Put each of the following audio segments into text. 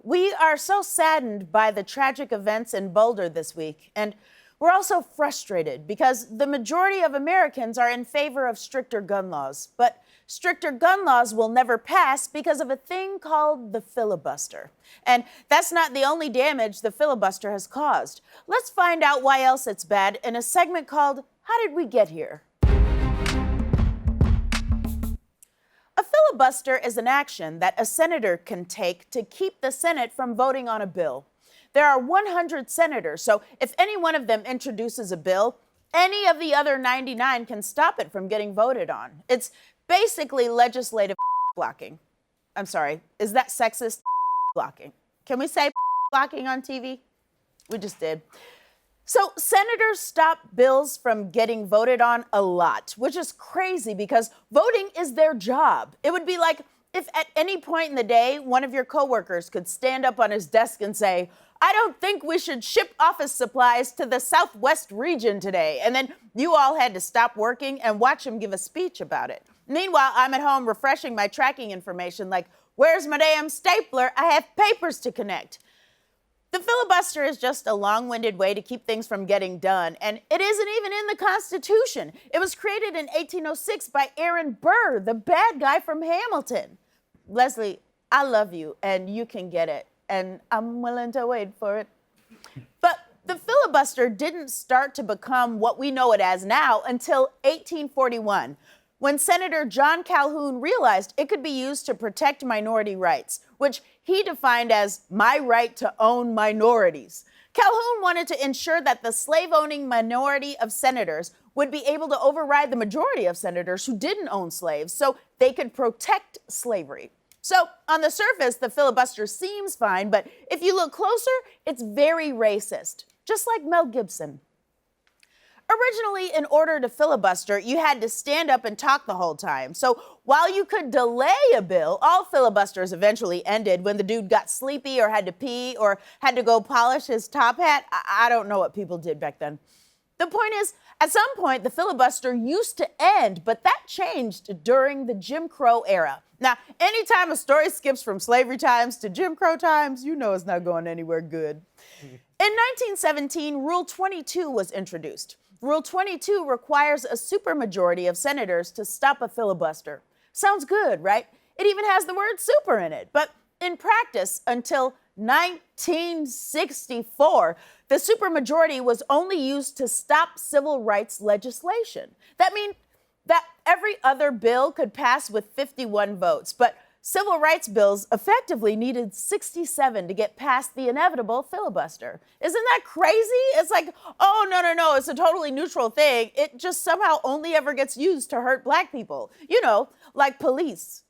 We are so saddened by the tragic events in Boulder this week, and we're also frustrated because the majority of Americans are in favor of stricter gun laws. But stricter gun laws will never pass because of a thing called the filibuster. And that's not the only damage the filibuster has caused. Let's find out why else it's bad in a segment called How Did We Get Here? A filibuster is an action that a senator can take to keep the Senate from voting on a bill. There are 100 senators, so if any one of them introduces a bill, any of the other 99 can stop it from getting voted on. It's basically legislative blocking. I'm sorry, is that sexist? Blocking? Can we say blocking on TV? We just did. So senators stop bills from getting voted on a lot, which is crazy because voting is their job. It would be like if at any point in the day, one of your coworkers could stand up on his desk and say, "I don't think we should ship office supplies to the Southwest region today." And then you all had to stop working and watch him give a speech about it. Meanwhile, I'm at home refreshing my tracking information like, where's my damn stapler? I have papers to connect. The filibuster is just a long-winded way to keep things from getting done, and it isn't even in the Constitution. It was created in 1806 by Aaron Burr, the bad guy from Hamilton. Leslie, I love you, and you can get it, and I'm willing to wait for it. But the filibuster didn't start to become what we know it as now until 1841, when Senator John Calhoun realized it could be used to protect minority rights, which he defined as my right to own minorities. Calhoun wanted to ensure that the slave-owning minority of senators would be able to override the majority of senators who didn't own slaves so they could protect slavery. So on the surface, the filibuster seems fine, but if you look closer, it's very racist, just like Mel Gibson. Originally, in order to filibuster, you had to stand up and talk the whole time. So while you could delay a bill, all filibusters eventually ended when the dude got sleepy or had to pee or had to go polish his top hat. I don't know what people did back then. The point is, at some point, the filibuster used to end, but that changed during the Jim Crow era. Now, anytime a story skips from slavery times to Jim Crow times, you know it's not going anywhere good. In 1917, Rule 22 was introduced. Rule 22 requires a supermajority of senators to stop a filibuster. Sounds good, right? It even has the word super in it. But in practice, until 1964, the supermajority was only used to stop civil rights legislation. That means that every other bill could pass with 51 votes, but civil rights bills effectively needed 67 to get past the inevitable filibuster. Isn't that crazy? It's like, oh, no, it's a totally neutral thing. It just somehow only ever gets used to hurt black people. You know, like police.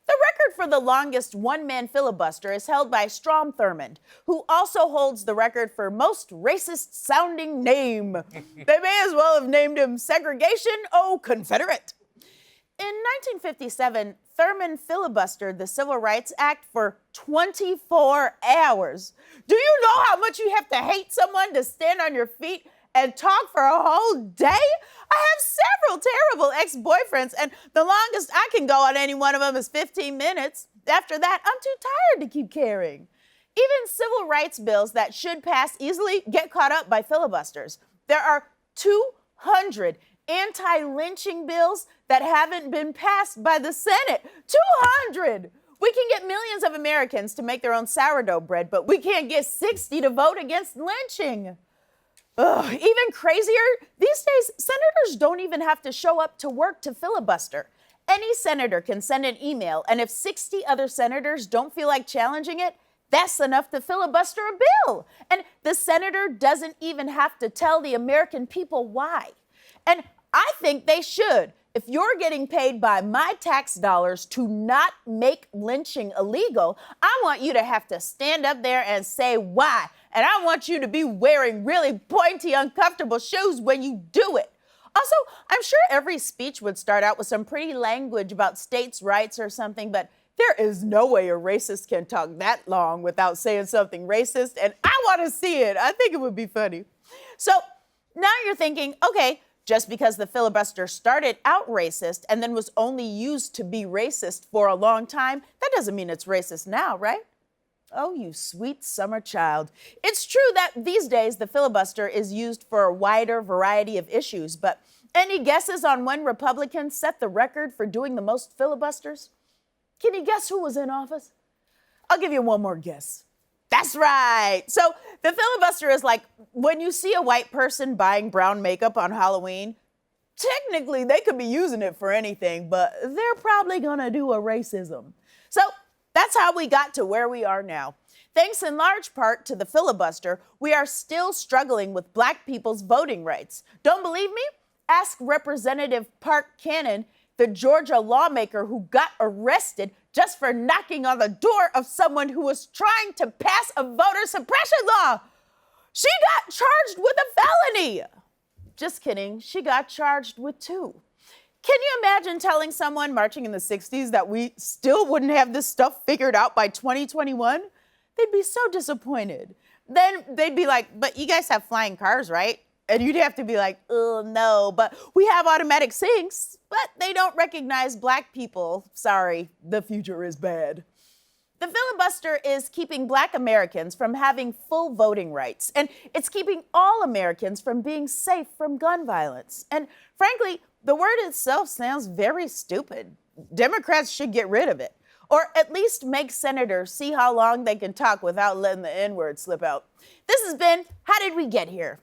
The record for the longest one-man filibuster is held by Strom Thurmond, who also holds the record for most racist-sounding name. They may as well have named him Segregation O Confederate. In 1957, Thurmond filibustered the Civil Rights Act for 24 hours. Do you know how much you have to hate someone to stand on your feet and talk for a whole day? I have several terrible ex-boyfriends, and the longest I can go on any one of them is 15 minutes. After that, I'm too tired to keep caring. Even civil rights bills that should pass easily get caught up by filibusters. There are 200 anti-lynching bills that haven't been passed by the Senate. 200! We can get millions of Americans to make their own sourdough bread, but we can't get 60 to vote against lynching. Ugh, even crazier, these days, senators don't even have to show up to work to filibuster. Any senator can send an email, and if 60 other senators don't feel like challenging it, that's enough to filibuster a bill. And the senator doesn't even have to tell the American people why. And I think they should. If you're getting paid by my tax dollars to not make lynching illegal, I want you to have to stand up there and say why. And I want you to be wearing really pointy, uncomfortable shoes when you do it. Also, I'm sure every speech would start out with some pretty language about states' rights or something, but there is no way a racist can talk that long without saying something racist, and I want to see it. I think it would be funny. So now you're thinking, okay, just because the filibuster started out racist and then was only used to be racist for a long time, that doesn't mean it's racist now, right? Oh, you sweet summer child. It's true that these days the filibuster is used for a wider variety of issues, but any guesses on when Republicans set the record for doing the most filibusters? Can you guess who was in office? I'll give you one more guess. That's right. So the filibuster is like when you see a white person buying brown makeup on Halloween. Technically, they could be using it for anything, but they're probably gonna do a racism. So that's how we got to where we are now. Thanks in large part to the filibuster, we are still struggling with Black people's voting rights. Don't believe me? Ask Representative Park Cannon, the Georgia lawmaker who got arrested just for knocking on the door of someone who was trying to pass a voter suppression law. She got charged with a felony. Just kidding, she got charged with 2. Can you imagine telling someone marching in the 60s that we still wouldn't have this stuff figured out by 2021? They'd be so disappointed. Then they'd be like, but you guys have flying cars, right? And you'd have to be like, oh, no, but we have automatic sinks, but they don't recognize Black people. Sorry, the future is bad. The filibuster is keeping Black Americans from having full voting rights, and it's keeping all Americans from being safe from gun violence. And frankly, the word itself sounds very stupid. Democrats should get rid of it, or at least make senators see how long they can talk without letting the N-word slip out. This has been How Did We Get Here?